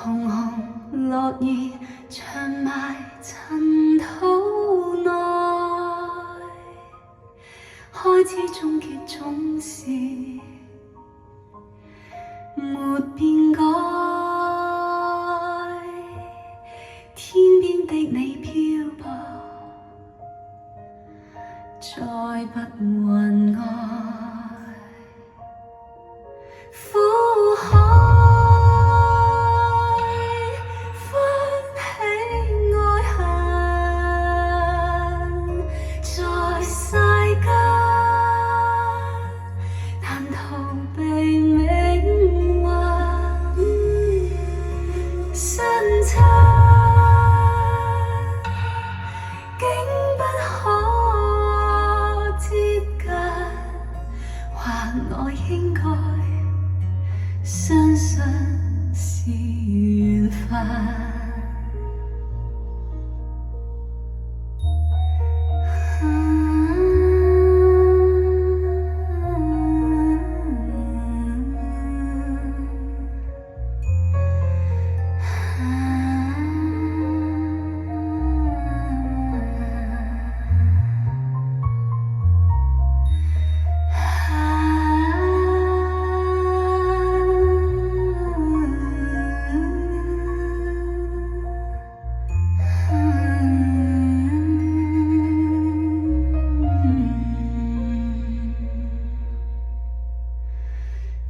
紅紅落葉長埋塵土內，開始終結總是沒變改。天邊的你漂泊，再不雲外。苦海歡喜愛恨，在世間難逃避命運。相親竟不可接近，或我應該相信是緣分。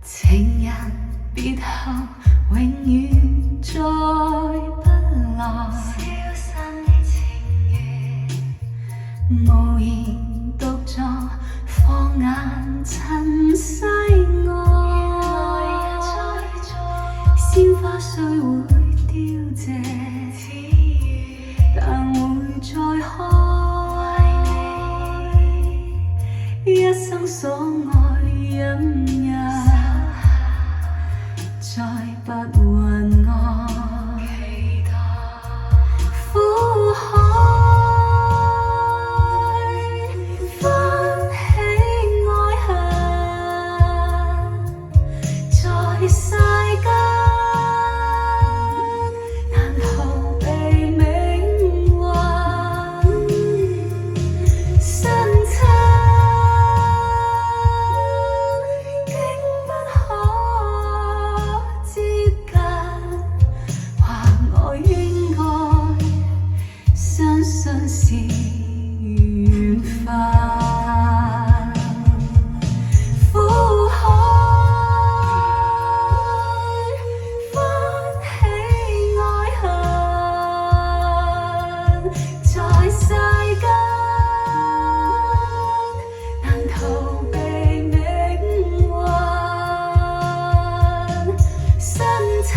情人別後永遠再不來，消散的情緣無言獨坐，放眼塵世外。鮮花雖會凋謝，但會再開，一生所愛隱忍，再不雲外。苦海歡喜愛恨，在世間難逃避命運。相親竟不可接近，或我應該相信是緣分。苦海歡喜愛恨，在世間難逃避命運。相親